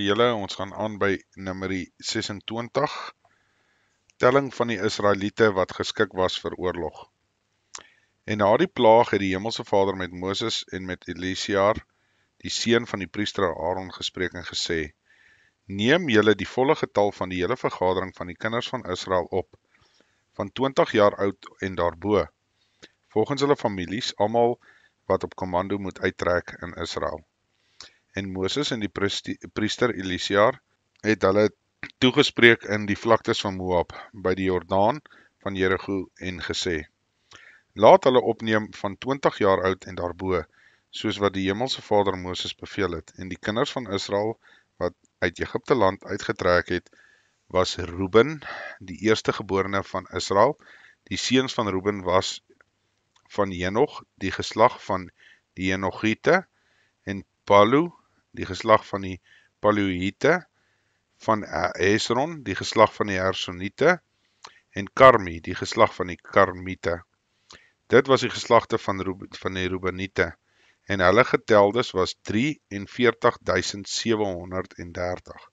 julle, ons gaan aan by Numeri 26, telling van die Israeliete wat geskik was vir oorlog. En na die plaag het die Hemelse Vader met Moses en met Elisiaar, die seun van die priester Aaron, gespreek en gesê: Neem julle die volle getal van die hele vergadering van die kinders van Israel op, van 20 jaar oud en daarbo, volgens hulle families, almal wat op kommando moet uittrek in Israel. En Moses en die priester Elisiaar het hulle toegespreek in die vlaktes van Moab, by die Jordaan van Jerigo, en gesê: Laat hulle opneem van 20 jaar oud en daarbo, soos wat die Hemelse Vader Moses beveel het. En die kinders van Israel wat uit Egipte land uitgetrek het, was Reuben, die eerstegeborene van Israel. Die seuns van Reuben was van Henog, die geslag van die Henogiete, en Palu, die geslag van die Paluhiete, van Hesron, die geslag van die Hersoniete, en Karmi, die geslag van die Karmiete. Dit was die geslagte van die Reubeniete, en hulle geteldes was 43.730.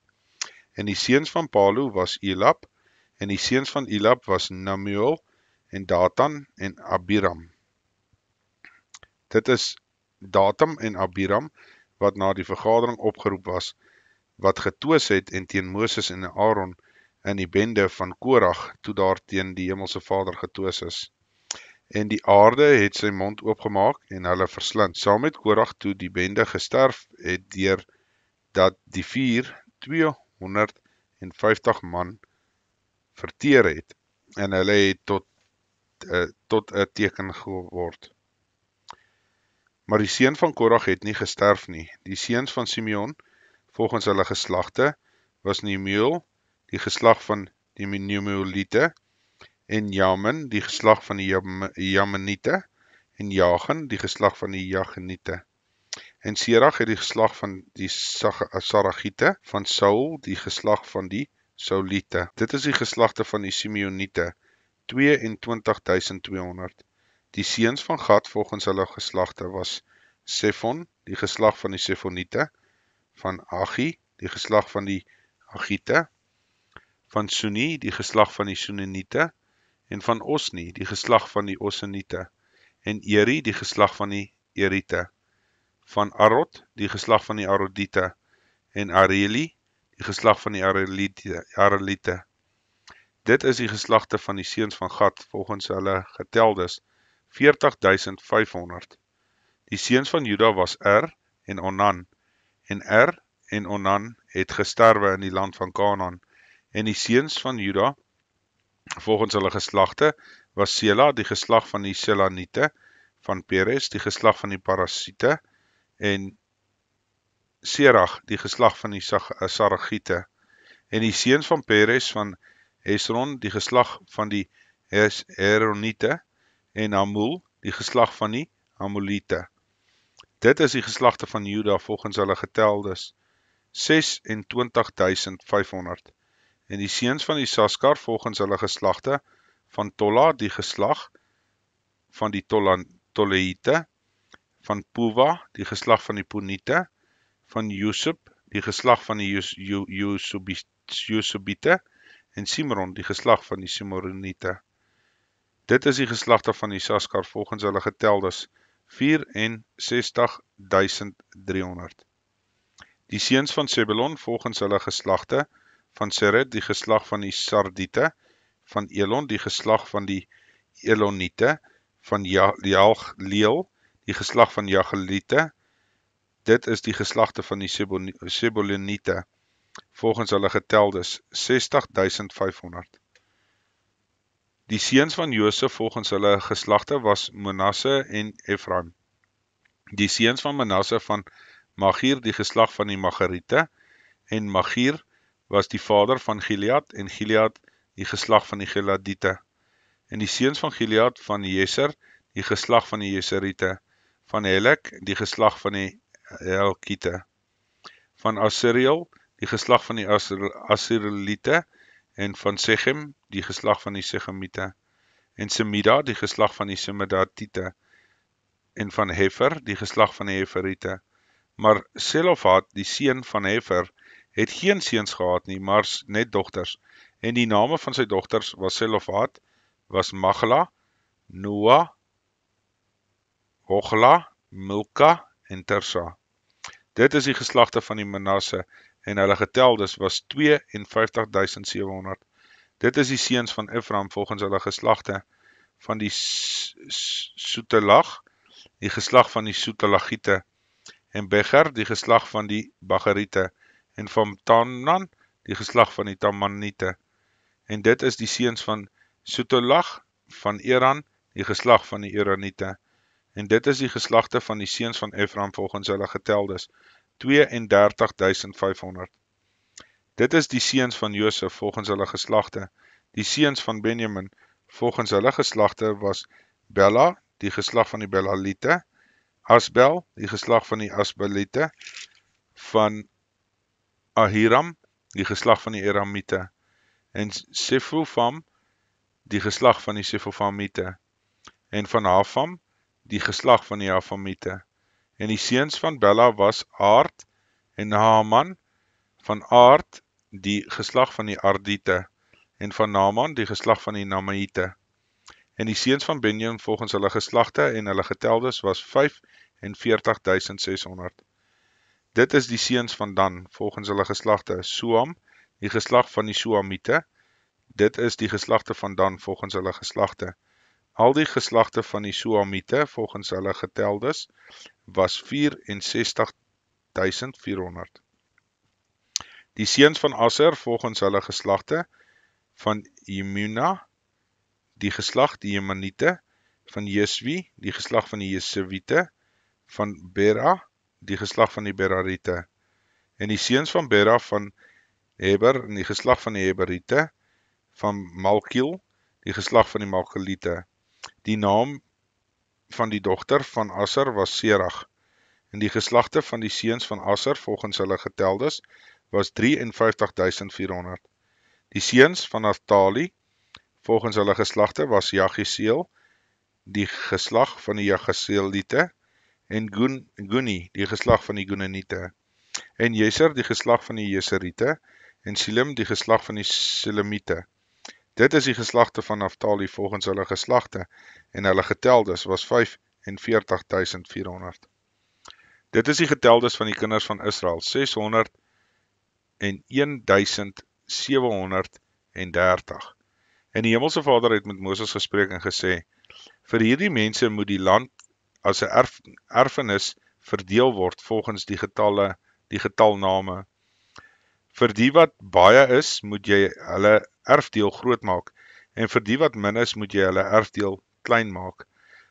En die seuns van Palu was Elab, en die seuns van Elab was Namuel, en Datan, en Abiram. Dit is Datam en Abiram, wat na die vergadering opgeroep was, wat getwis het en teen Moses en Aaron in die bende van Korag, toe daar teen die Hemelse Vader getwis is. En die aarde het sy mond oopgemaak en hulle verslind. Saam met Korag toe die bende gesterf het, deur dat die vuur 250 man verteer het, en hulle het tot 'n teken geword. Maar die seun van Korag het nie gesterf nie. Die seuns van Simeon, volgens hulle geslagte, was Nemuel, die geslag van die Nemueliete, en Jamin, die geslag van die Jaminiete, en Jagen, die geslag van die Jageniete. En Serach het die geslag van die Saragiete, van Saul, die geslag van die Sauliete. Dit is die geslagte van die Simeoniete, 22.200. Die seuns van Gad, volgens hulle geslagte, was Sefon, die geslag van die Sefoniete, van Agi, die geslag van die Agiete, van Suni, die geslag van die Suneniete, en van Osni, die geslag van die Oseniete, en Eri, die geslag van die Eriete, van Arod, die geslag van die Arodiete, en Areli, die geslag van die Areliete. Dit is die geslagte van die seuns van Gad, volgens hulle geteldes, 40.500. Die seuns van Juda was en Onan, en Onan het gesterwe in die land van Kanaan. En die seuns van Juda, volgens hulle geslagte, was Sela, die geslag van die Selaniete, van Peres, die geslag van die Parasiete, en Serach, die geslag van die Saragiete. En die seuns van Peres, van Hesron, die geslag van die Heroniete, en Hamul, die geslag van die Hamulite. Dit is die geslagte van Juda, volgens hulle geteldes, 26.500. En die seuns van Isaskar, volgens hulle geslagte, van Tola, die geslag van die Toleite, van Puva, die geslag van die Punite, van Jusub, die geslag van die Jusubite, en Simron, die geslag van die Simronite. Dit is die geslagte van Isaskar, volgens hulle geteldes, 64.300. Die seuns van Sebulon, volgens hulle geslagte, van Seret, die geslag van die Sardite, van Elon, die geslag van die Eloniete, van Leel, die geslag van Jagelite. Dit is die geslagte van die Sebuloniete, volgens hulle geteldes, 60.500. Die seuns van Josef, volgens hulle geslagte, was Manasse en Ephraim. Die seuns van Manasse, van Magir, die geslag van die Magiriete, en Magir was die vader van Gilead, en Gilead die geslag van die Gileadite. En die seuns van Gilead, van Jeser, die geslag van die Jeseriete, van Helek, die geslag van die Helkiete, van Asiriel, die geslag van die Asirielite, en van Sechem, die geslag van die Sechemiete, en Semida, die geslag van die Semidatite, en van Hefer, die geslag van die Heferiete. Maar Selofhad, die seun van Hefer, het geen seuns gehad nie, maar net dogters. En die name van sy dogters was Selofhad, was Magla, Noah, Hogla, Milka en Tirsa. Dit is die geslagte van die Manasse, en hulle geteldes was 52.700. Dit is die seuns van Ephraim volgens hulle geslagte, van die Sotelag, die geslag van die Sotelagiete, en Becher, die geslag van die Bageriete, en van Tamnan, die geslag van die Tamaniete. En dit is die seuns van Sotelag, van Eran, die geslag van die Eraniete. En dit is die geslagte van die seuns van Ephraim volgens hulle geteldes, 32.500. Dit is die seuns van Josef volgens hulle geslagte. Die seuns van Benjamin volgens hulle geslagte was Bela, die geslag van die Belaliete, Asbel, die geslag van die Asbelite, van Ahiram, die geslag van die Eramiete, en Sefofam, die geslag van die Sefofamiete, en van Hafam, die geslag van die Hafamiete. En die seuns van Bela was Aard en Naaman, van Aard, die geslag van die Ardite, en van Naaman, die geslag van die Namaite. En die seuns van Benjamin volgens hulle geslagte en hulle geteldes was 45.600. Dit is die seuns van Dan volgens hulle geslagte, Suam, die geslag van die Suamite. Dit is die geslagte van Dan volgens hulle geslagte. Al die geslagte van die Suamite volgens hulle geteldes was 64.400. Die seuns van Aser volgens hulle geslagte, van Jemuna, die geslag die Jemanite, van Jeswi, die geslag van die Jesewite, van Bera, die geslag van die Berarite, en die seuns van Bera van Heber, die geslag van die Heberite, van Malkiel, die geslag van die Malkielite. Die naam van die dogter van Aser was Serach, en die geslagte van die seuns van Aser volgens hulle geteldes was 53.400. Die seuns van Naphtali volgens hulle geslagte was Jagisiel, die geslag van die Jagisielite, en Guni, die geslag van die Gunanite, en Jeser, die geslag van die Jeserite, en Silem, die geslag van die Silemite. Dit is die geslagte van Naphtali volgens hulle geslagte, en hulle geteldes was 45.400. Dit is die geteldes van die kinders van Israel, 601.730. En die Hemelse Vader het met Moses gespreek en gesê, vir hierdie mense moet die land as 'n erfenis verdeel word volgens die getalname. Vir die wat baie is, moet jy hulle erfdeel groot maak, en vir die wat min is, moet jy hulle erfdeel klein maak.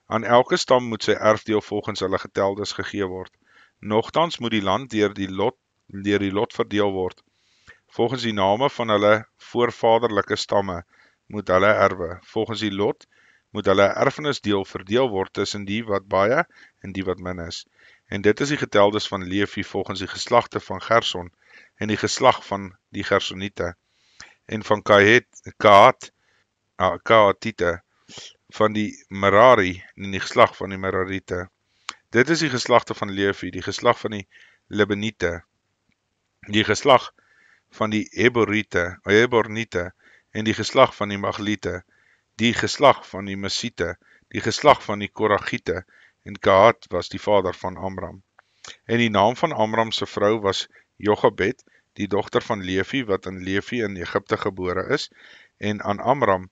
Aan elke stam moet sy erfdeel volgens hulle geteldes gegee word. Nogtans moet die land deur die lot verdeel word. Volgens die name van hulle voorvaderlike stamme moet hulle erwe. Volgens die lot moet hulle erfenisdeel verdeel word tussen die wat baie en die wat min is. En dit is die geteldes van Levi volgens die geslagte van Gerson en die geslag van die Gersoniete, en van Kahatite, van die Merari en die geslag van die Merarite. Dit is die geslagte van Levi, die geslag van die Libanite, die geslag van die Hebornite, en die geslag van die Maglite, die geslag van die Mesite, die geslag van die Koragiete, en Kahat was die vader van Amram. En die naam van Amram se vrou was Jochebed, die dogter van Levi, wat in Levi in Egipte gebore is, en aan Amram,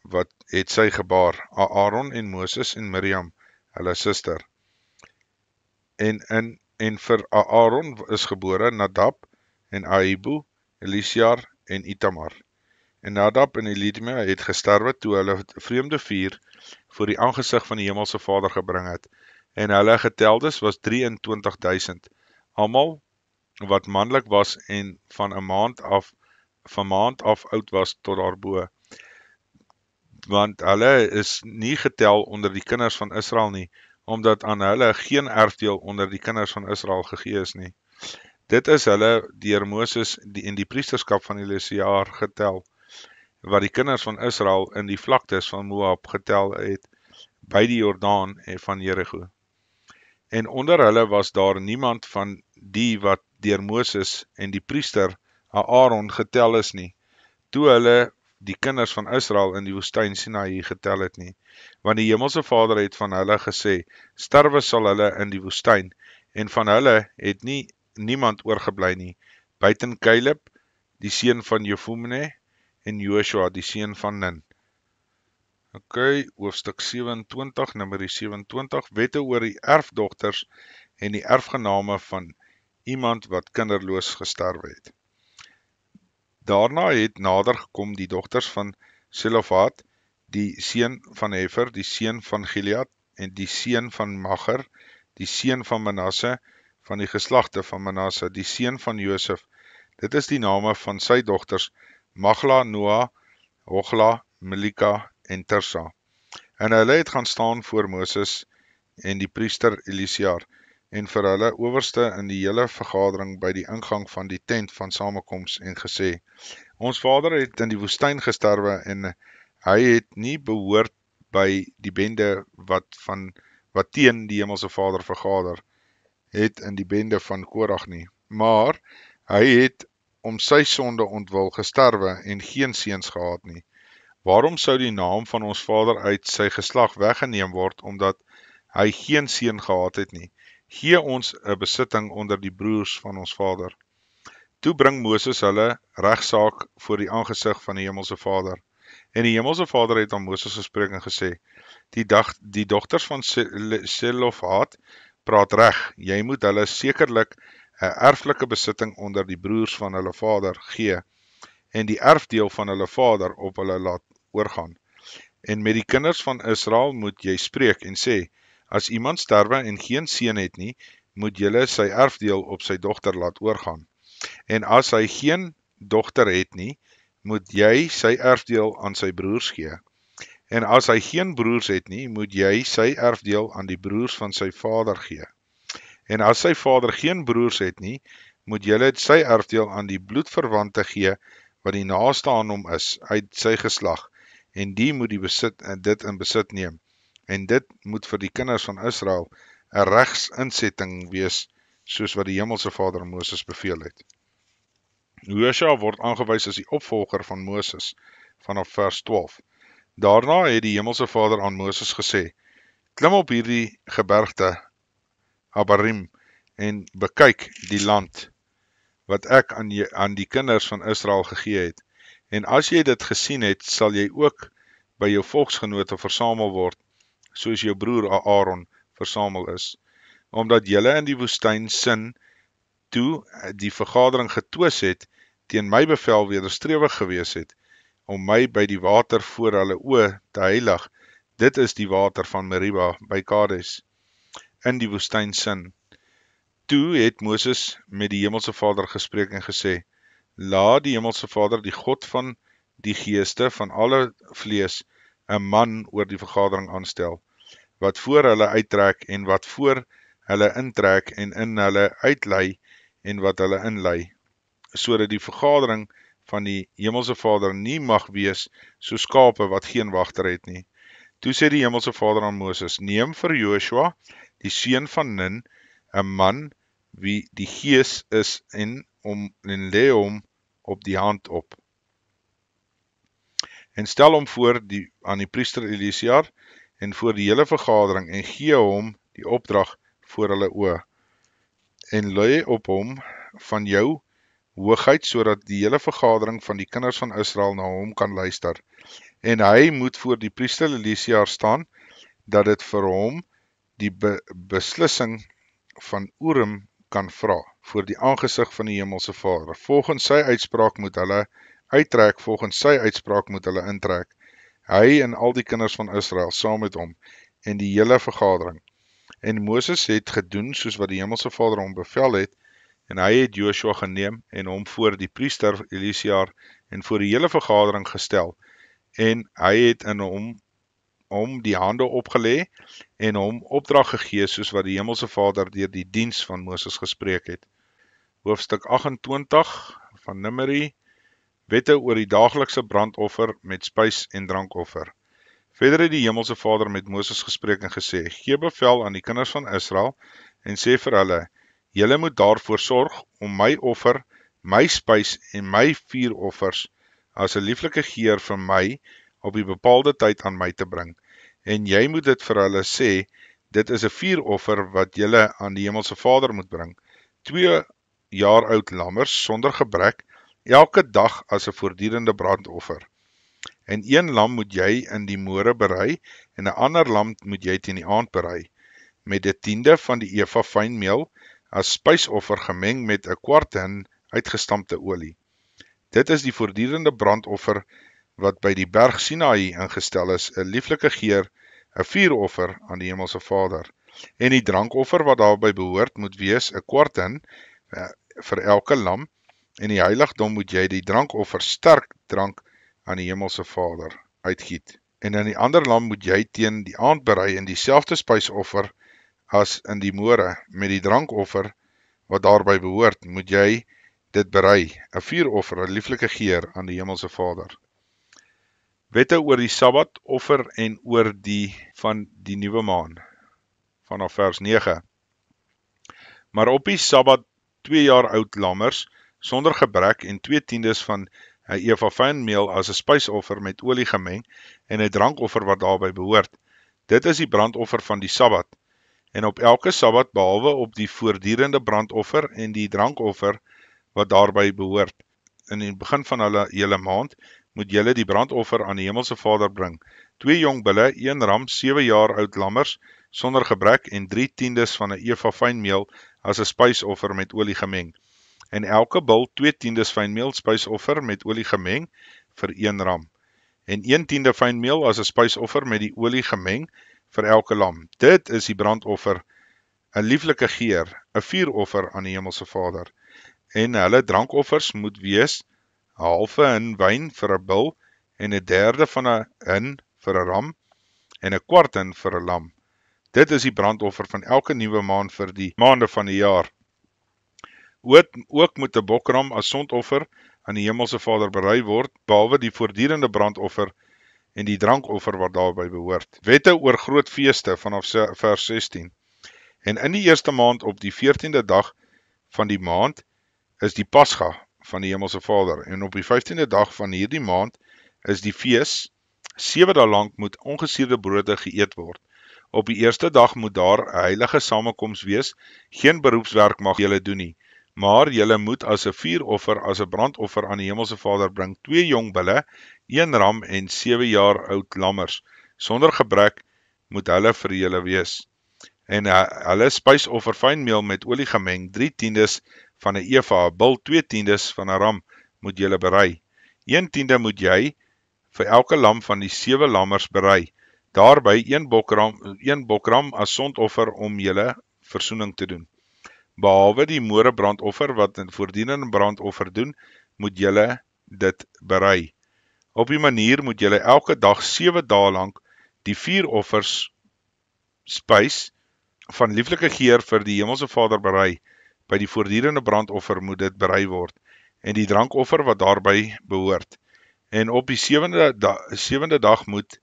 wat het sy gebaar, Aaron en Moses en Miriam, hulle suster. En vir Aaron is gebore Nadab en Ahibu, Elisiar en Itamar. En Nadab en Elidime het gesterwe toe hulle vreemde vuur voor die aangesig van die Hemelse Vader gebring het, en hulle geteldes was 23.000, almal wat manlik was en van maand af oud was tot daarbo, want hulle is nie getel onder die kinders van Israel nie, omdat aan hulle geen erfdeel onder die kinders van Israel gegee is nie. Dit is hulle deur Moses in die priesterskap van Elisiaar getel, wat die kinders van Israel in die vlaktes van Moab getel het, by die Jordaan en van Jericho. En onder hulle was daar niemand van die wat deur Moses en die priester Aaron getel is nie, toe hulle die kinders van Israel in die woestyn Sinaï getel het nie. Want die Hemelse Vader het van hulle gesê, sterwe sal hulle in die woestyn, en van hulle het niemand oorgebly nie, buiten Caleb, die seun van Jefune, en Joshua, die seun van Nun. Ok, hoofstuk 27, nummer 27, wette oor die erfdogters en die erfgename van iemand wat kinderloos gesterwe het. Daarna het nader gekom die dogters van Selofhad, die seun van Hefer, die seun van Gilead, en die seun van Macher, die seun van Manasse, van die geslagte van Manasse, die seun van Josef. Dit is die name van sy dogters, Magla, Noa, Hogla, Milika en Tirsa. En hulle het gaan staan voor Moses en die priester Elisiar, en vir hulle owerste in die hele vergadering by die ingang van die tent van samekoms en gesê, ons vader het in die woestyn gesterwe en hy het nie behoort by die bende wat teen die Hemelse Vader vergader het in die bende van Korag nie, maar hy het om sy sonde ontwil gesterwe en geen seuns gehad nie. Waarom sou die naam van ons vader uit sy geslag weggeneem word, omdat hy geen seun gehad het nie? Gee ons 'n besitting onder die broers van ons vader. Toe bring Moses hulle regsaak voor die aangesig van die Hemelse Vader. En die Hemelse Vader het aan Moses gespreek en gesê, die dogters van Selofhad praat reg, jy moet hulle sekerlik 'n erflike besitting onder die broers van hulle vader gee, en die erfdeel van hulle vader op hulle laat oorgaan. En met die kinders van Israel moet jy spreek en sê, as iemand sterwe en geen seun het nie, moet julle sy erfdeel op sy dogter laat oorgaan. En as hy geen dogter het nie, moet jy sy erfdeel aan sy broers gee. En as hy geen broers het nie, moet jy sy erfdeel aan die broers van sy vader gee. En as sy vader geen broers het nie, moet julle sy erfdeel aan die bloedverwante gee, wat die naaste aan hom is, uit sy geslag, en die moet dit in besit neem. En dit moet vir die kinders van Israel 'n regsinsetting wees, soos wat die Hemelse Vader Moses beveel het. Joshua word aangewys as die opvolger van Moses, vanaf vers 12. Daarna het die Hemelse Vader aan Moses gesê, klim op hierdie gebergte, Abarim, en bekyk die land, wat ek aan die kinders van Israel gegee het. En as jy dit gesien het, sal jy ook by jou volksgenote versamel word, soos jou broer Aaron versamel is. Omdat julle in die woestyn Sin, toe die vergadering getwis het, teen my bevel wederstrewig gewees het, om my by die water voor hulle oë te heilig, dit is die water van Meriba by Kades, in die woestyn Sin. Toe het Moses met die Hemelse Vader gespreek en gesê, laat die Hemelse Vader, die God van die geeste van alle vlees, 'n man oor die vergadering aanstel, wat voor hulle uittrek en wat voor hulle intrek en in hulle uitlei en wat hulle inlei, sodat die vergadering van die Hemelse Vader nie mag wees so skape wat geen wagter het nie. Toe sê die Hemelse Vader aan Moses, neem vir Joshua, die seun van Nun, 'n man wie die gees is en lê hom op die hand op. En stel hom voor aan die priester Elisiar en voor die hele vergadering en gee hom die opdrag voor hulle oë. En lê op hom van jou hoogheid, sodat die hele vergadering van die kinders van Israel na hom kan luister. En hy moet voor die priester Elisiar staan, dat dit vir hom die beslissing van Urim kan vra, voor die aangesig van die Hemelse Vader. Volgens sy uitspraak moet hulle uittrek, volgens sy uitspraak moet hulle intrek. Hy en al die kinders van Israel saam met hom, en die hele vergadering. En Moses het gedoen soos wat die Hemelse Vader hom bevel het, en hy het Joshua geneem en hom voor die priester Elisiar en voor die hele vergadering gestel, en hy het in hom die hande opgelê en hom opdrag gegee soos wat die Hemelse Vader deur die diens van Moses gespreek het. Hoofstuk 28 van Numeri, wette oor die daaglikse brandoffer met spys en drankoffer. Verder het die Hemelse Vader met Moses gespreek en gesê, gee bevel aan die kinders van Israel en sê vir hulle, Julle moet daarvoor sorg om my offer, my spys en my vuuroffers as 'n lieflike geur vir my op die bepaalde tyd aan my te bring. En jy moet dit vir hulle sê, dit is 'n vuuroffer wat julle aan die Hemelse Vader moet bring. 2 jaar oud lammers sonder gebrek, elke dag as 'n voortdurende brandoffer. En 1 lam moet jy in die môre berei, en 'n ander lam moet jy teen die aand berei, met die 10de van die eva fynmeel as spysoffer gemeng met 'n kwart hin uitgestampte olie. Dit is die voortdurende brandoffer wat by die berg Sinaï ingestel is, 'n lieflike geur, 'n vuuroffer aan die Hemelse Vader. En die drankoffer wat daarby behoort moet wees 'n kwart hin vir elke lam, en die heiligdom moet jy die drankoffer sterk drank aan die Hemelse Vader uitgiet. En in die ander lam moet jy teen die aand berei in dieselfde spysoffer as in die môre, met die drankoffer wat daarby behoort, moet jy dit berei, 'n vuuroffer, 'n lieflike geur aan die Hemelse Vader. Wette oor die Sabbatoffer en oor die van die nuwe maan, vanaf vers 9. Maar op die Sabbat 2 jaar oud lammers, sonder gebrek en 2/10 van 'n eva fynmeel as 'n spysoffer met olie gemeng en 'n drankoffer wat daarby behoort. Dit is die brandoffer van die Sabbat. En op elke Sabbat, behalwe op die voortdurende brandoffer en die drankoffer wat daarby behoort. In die begin van julle maand moet julle die brandoffer aan die Hemelse Vader bring. 2 jong bulle, 1 ram, 7 jaar oud lammers sonder gebrek en 3/10 van 'n eva fynmeel as 'n spysoffer met olie gemeng. En elke bul 2/10 fynmeel spysoffer met olie gemeng vir 1 ram. En 1/10 fynmeel as 'n spysoffer met die olie gemeng vir elke lam. Dit is die brandoffer, 'n lieflike geur, 'n vuuroffer aan die Hemelse Vader. En hulle drankoffers moet wees 'n halwe hin wyn vir 'n bul en 'n derde van 'n hin vir 'n ram en 'n kwart hin vir 'n lam. Dit is die brandoffer van elke nuwe maan vir die maande van die jaar. Ook moet 'n bokram as sondoffer aan die Hemelse Vader berei word, behalwe die voortdurende brandoffer en die drankoffer wat daarby behoort. Wette oor groot feeste vanaf vers 16. En in die eerste maand op die 14de dag van die maand is die Pasga van die Hemelse Vader, en op die 15de dag van hierdie maand is die fees. 7 dae lank moet ongesuurde brode geëet word. Op die eerste dag moet daar 'n heilige samekoms wees, geen beroepswerk mag julle doen nie, maar julle moet as 'n vuuroffer, as 'n brandoffer aan die Hemelse Vader bring 2 jong bulle, 1 ram en 7 jaar oud lammers. Sonder gebrek moet hulle vir julle wees. En hulle spysoffer fynmeel met olie gemeng, 3/10 van 'n eva, 'n bul 2/10 van 'n ram moet julle berei. 1/10 moet jy vir elke lam van die 7 lammers berei. Daarby 1 bokram as sondoffer om julle versoening te doen. Behalwe die môre brandoffer wat 'n voortdurende brandoffer doen, moet julle dit berei. Op die manier moet julle elke dag 7 dae lank die vuuroffers spys van lieflike geur vir die Hemelse Vader berei. By die voortdurende brandoffer moet dit berei word, en die drankoffer wat daarby behoort. En op die 7de dag moet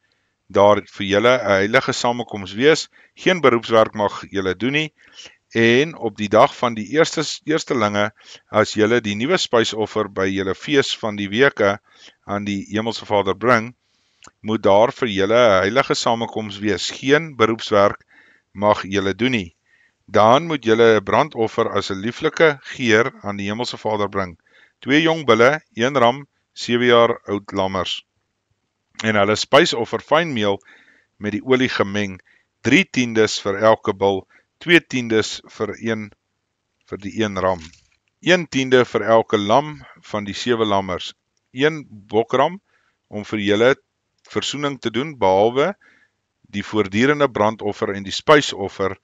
daar vir julle 'n heilige samekoms wees, geen beroepswerk mag julle doen nie, en op die dag van die eerstelinge, as julle die nuwe spysoffer by julle fees van die weke aan die Hemelse Vader bring, moet daar vir julle 'n heilige samekoms wees, geen beroepswerk mag julle doen nie. Dan moet julle 'n brandoffer as 'n lieflike geur aan die Hemelse Vader bring. 2 jong bulle, 1 ram, 7 jaar oud lammers. En hulle spysoffer fynmeel met die olie gemeng, 3/10 vir elke bul, 2/10 vir die 1 ram. 1/10 vir elke lam van die 7 lammers. 1 bokram om vir julle versoening te doen, behalwe die voortdurende brandoffer en die spysoffer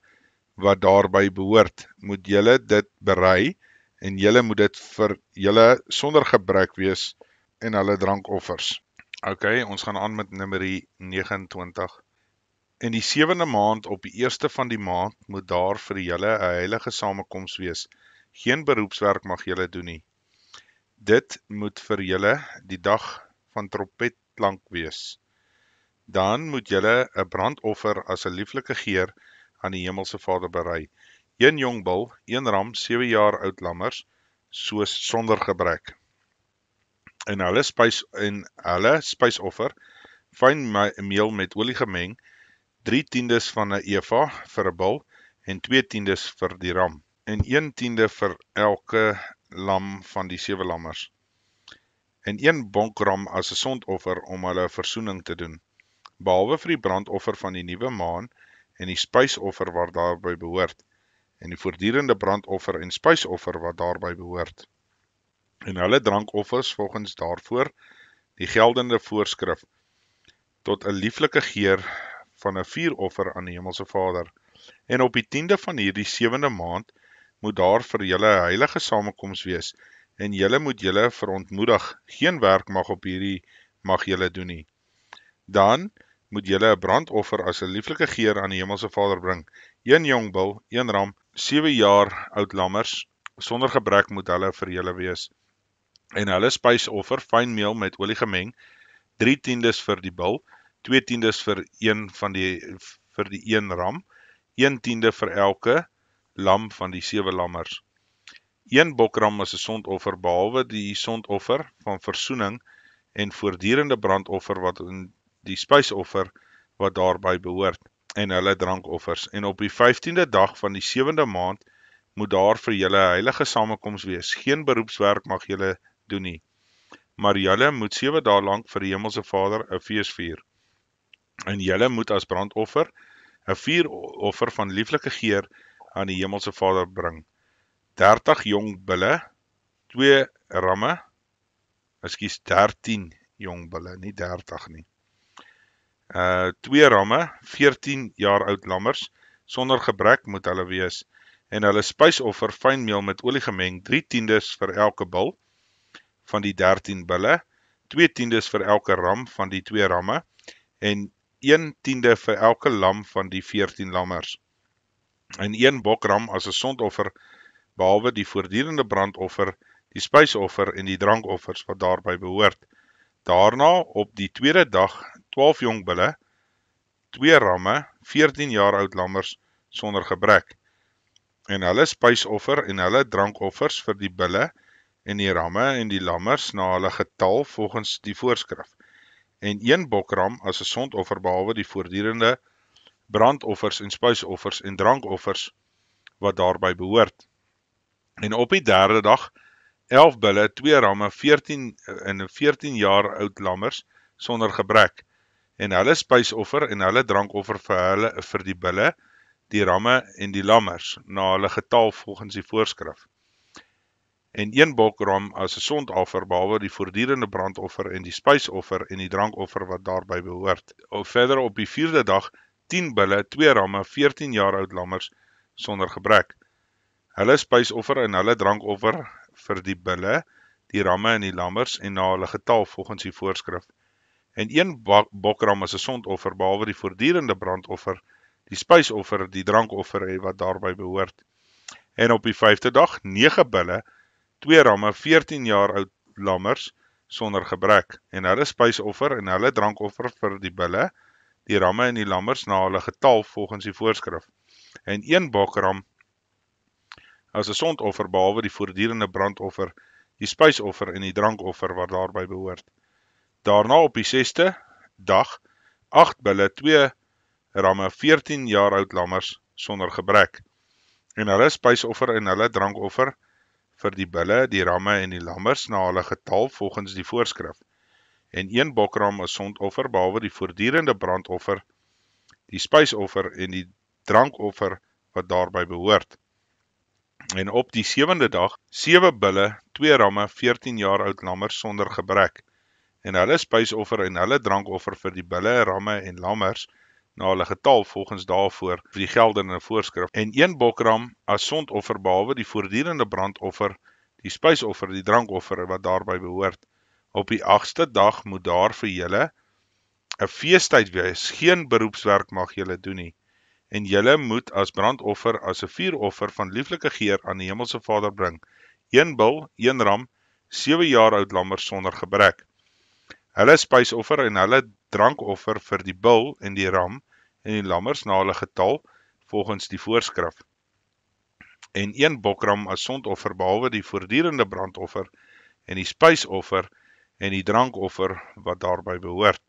wat daarby behoort, moet julle dit berei, en julle moet dit vir julle sonder gebrek wees en hulle drankoffers. Ok, ons gaan aan met Numeri 29. In die 7de maand op die eerste van die maand moet daar vir julle 'n heilige samekoms wees. Geen beroepswerk mag julle doen nie. Dit moet vir julle die dag van trompetklank wees. Dan moet julle 'n brandoffer as 'n lieflike geur aan die Hemelse Vader berei. 1 jong bul, 1 ram, 7 jaar oud lammers, soos sonder gebrek. En hulle spysoffer, fyn meel met olie gemeng, 3/10 van 'n eva vir 'n bul en 2/10 vir die ram en 1/10 vir elke lam van die 7 lammers. En 1 bonkram as 'n sondoffer om hulle versoening te doen, behalwe vir die brandoffer van die nuwe maan en die spysoffer wat daarby behoort, en die voortdurende brandoffer en spysoffer wat daarby behoort. En hulle drankoffers volgens daarvoor die geldende voorskrif, tot 'n lieflike geur van 'n vuuroffer aan die Hemelse Vader. En op die 10de van hierdie 7de maand moet daar vir julle 'n heilige samekoms wees, en julle moet julle verontmoedig, geen werk mag julle doen nie. Dan moet julle 'n brandoffer as 'n lieflike geur aan die Hemelse Vader bring, 1 jong bul, 1 ram, 7 jaar oud lammers, sonder gebrek moet hulle vir julle wees. En hulle spysoffer, fyn meel met olie gemeng, 3/10 vir die bul, 2/10 vir die 1 ram, 1/10 vir elke lam van die 7 lammers. 1 bokram is 'n sondoffer, behalwe die sondoffer van versoening en voortdurende brandoffer wat in die spysoffer wat daarby behoort, en hulle drankoffers. En op die 15de dag van die 7de maand moet daar vir julle 'n heilige samekoms wees. Geen beroepswerk mag julle doen nie, maar julle moet 7 dae lank vir die Hemelse Vader 'n fees vier. En julle moet as brandoffer 'n vuuroffer van lieflike geur aan die Hemelse Vader bring. 30 jong bulle, 2 ramme, 13 jong bulle, nie 30 nie. 2 ramme, 14 jaar oud lammers, sonder gebrek moet hulle wees, en hulle spysoffer, fyn meel met olie gemeng, 3/10 vir elke bul van die 13 bulle, 2/10 vir elke ram van die 2 ramme, en 1/10 vir elke lam van die 14 lammers. En 1 bokram as 'n sondoffer, behalwe die voortdurende brandoffer, die spysoffer en die drankoffers wat daarby behoort. Daarna op die 2de dag 12 jong bulle, 2 ramme, 14 jaar oud lammers sonder gebrek, en hulle spysoffer en hulle drankoffers vir die bulle en die ramme en die lammers na hulle getal volgens die voorskrif. En 1 bokram as 'n sondoffer, behalwe die voortdurende brandoffers en spysoffers en drankoffers wat daarby behoort. En op die 3de dag 11 bulle, 2 ramme, 14 jaar oud lammers sonder gebrek, en hulle spysoffer en hulle drankoffer vir die bulle, die ramme en die lammers na hulle getal volgens die voorskrif. En 1 bokram as 'n sondoffer, behalwe die voortdurende brandoffer en die spysoffer en die drankoffer wat daarby behoort. Verder op die 4de dag 10 bulle, 2 ramme, 14 jaar oud lammers sonder gebrek. Hulle spysoffer en hulle drankoffer vir die bulle, die ramme en die lammers en na hulle getal volgens die voorskrif. En 1 bokram as 'n sondoffer, behalwe die voortdurende brandoffer, die spysoffer, die drankoffer wat daarby behoort. En op die 5de dag 9 bulle, 2 ramme, 14 jaar oud lammers sonder gebrek, en hulle spysoffer en hulle drankoffer vir die bulle, die ramme en die lammers na hulle getal volgens die voorskrif. En 1 bokram as 'n sondoffer, behalwe die voortdurende brandoffer, die spysoffer en die drankoffer wat daarby behoort. Daarna op die 6de dag 8 bulle, 2 ramme, 14 jaar oud lammers sonder gebrek, en hulle spysoffer en hulle drankoffer vir die bulle, die ramme en die lammers na hulle getal volgens die voorskrif. En 1 bokram as sondoffer, behalwe die voortdurende brandoffer, die spysoffer en die drankoffer wat daarby behoort. En op die 7de dag 7 bulle, 2 ramme, 14 jaar oud lammers sonder gebrek, en hulle spysoffer en hulle drankoffer vir die bulle, ramme en lammers na hulle getal volgens daarvoor vir die geldende voorskrif. En 1 bokram as sondoffer, behalwe die voortdurende brandoffer, die spysoffer, die drankoffer wat daarby behoort. Op die 8ste dag moet daar vir julle 'n feestyd wees, geen beroepswerk mag julle doen nie. En julle moet as brandoffer as 'n vuuroffer van lieflike geur aan die Hemelse Vader bring, 1 bul, 1 ram, 7 jaar oud lammers sonder gebrek. Hulle spysoffer en hulle drankoffer vir die bul en die ram en die lammers na hulle getal volgens die voorskrif. en 1 bokram as sondoffer behalwe die voortdurende brandoffer en die spysoffer en die drankoffer wat daarby behoort.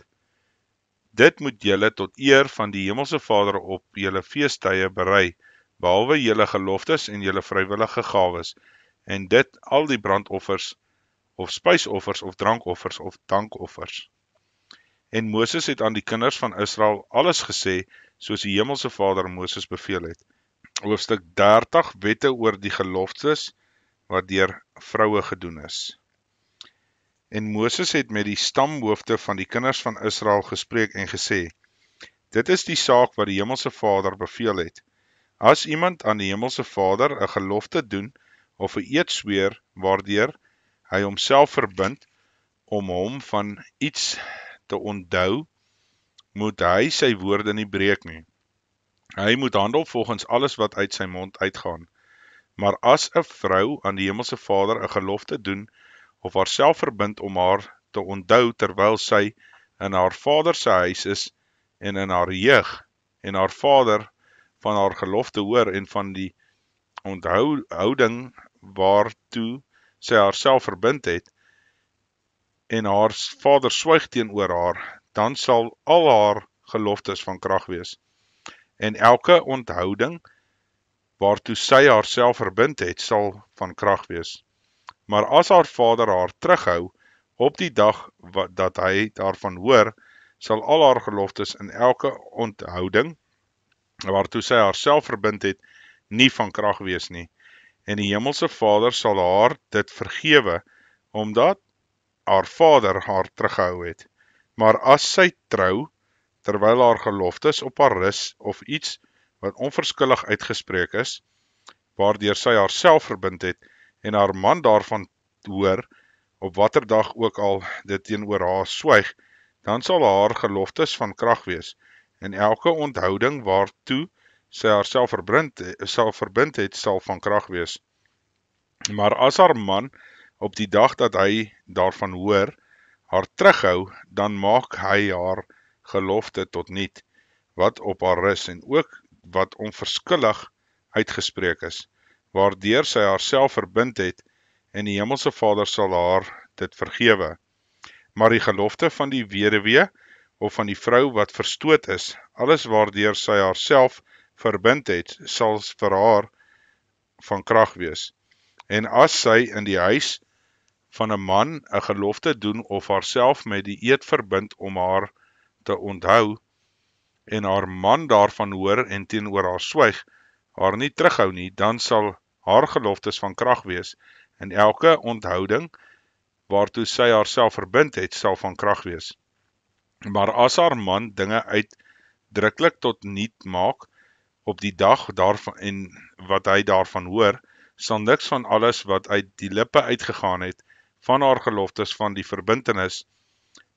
Dit moet julle tot eer van die Hemelse Vader op julle feestydde berei, behalwe julle geloftes en julle vrywillige gawes, en dit al die brandoffers, of spysoffers, of drankoffers, of dankoffers. En Moses het aan die kinders van Israel alles gesê, soos die Hemelse Vader Moses beveel het. Hoofstuk 30, wette oor die geloftes, wat deur vroue gedoen is. En Moses het met die stamhoofde van die kinders van Israel gespreek en gesê, dit is die saak wat die Hemelse Vader beveel het. As iemand aan die Hemelse Vader 'n gelofte doen, of 'n eed sweer, waardeur hy homself verbind, om hom van iets te onthou, moet hy sy woorde nie breek nie. Hy moet handel volgens alles wat uit sy mond uitgaan. Maar as 'n vrou aan die Hemelse Vader 'n gelofte doen, of haarself verbind om haar te onthou terwyl sy in haar vader se huis is en in haar jeug, en haar vader van haar gelofte hoor en van die onthouding waartoe sy haarself verbind het, en haar vader swyg teenoor haar, dan sal al haar geloftes van krag wees. En elke onthouding waartoe sy haarself verbind het, sal van krag wees. Maar as haar vader haar terughou op die dag dat hy daarvan hoor, sal al haar geloftes in elke onthouding waartoe sy haarself verbind het, nie van krag wees nie. En die Hemelse Vader sal haar dit vergewe, omdat haar vader haar teruggehou het. Maar as sy trou, terwyl haar geloftes op haar rus, of iets wat onverskillig uitgespreek is, waardeur sy haarself verbind het, en haar man daarvan hoor, op watter dag ook al dit teenoor haar swyg, dan sal haar geloftes van krag wees, en elke onthouding waartoe sy haarself verbind het, sal van krag wees. Maar as haar man, op die dag dat hy daarvan hoor, haar terughou, dan maak hy haar gelofte tot niet, wat op haar rus, en ook wat onverskillig uitgespreek is, waardeur sy haarself verbind het, en die Hemelse Vader sal haar dit vergewe. Maar die gelofte van die weduwee, of van die vrou wat verstoot is, alles waardeur sy haarself verbind het, sal vir haar van krag wees. En as sy in die huis van 'n man 'n gelofte doen, of haarself met die eed verbind om haar te onthou, en haar man daarvan hoor en teenoor haar swyg, haar nie terughou nie, dan sal haar geloftes van krag wees, en elke onthouding waartoe sy haarself verbind het, sal van krag wees. Maar as haar man dinge uitdruklik tot niet maak op die dag daarvan en wat hy daarvan hoor, sal niks van alles wat uit die lippe uitgegaan het, van haar geloftes van die verbintenis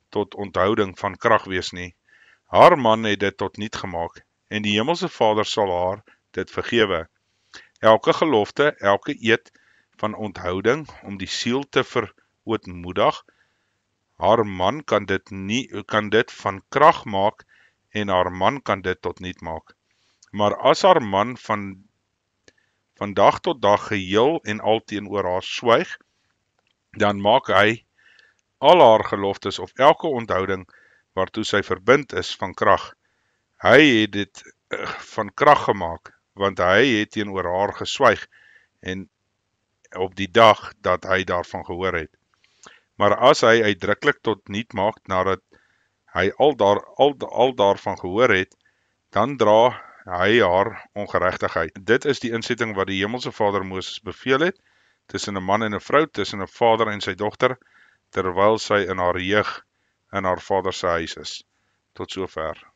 tot onthouding van krag wees nie. Haar man het dit tot niet gemaak, en die Hemelse Vader sal haar dit vergewe. Elke gelofte, elke eed van onthouding, om die siel te verootmoedig, haar man kan dit van krag maak, en haar man kan dit tot niet maak. Maar as haar man van dag tot dag geheel en al teenoor haar swyg, dan maak hy al haar geloftes of elke onthouding waartoe sy verbind is van krag. Hy het dit van krag gemaak, want hy het teenoor haar geswyg en op die dag dat hy daarvan gehoor het. Maar as hy uitdruklik tot niet maak nadat hy al daarvan gehoor het, dan dra hy haar ongeregtigheid. Dit is die insetting wat die Hemelse Vader Moses beveel het, tussen 'n man en 'n vrou, tussen 'n vader en sy dogter, terwyl sy in haar jeug in haar vader se huis is. Tot sover.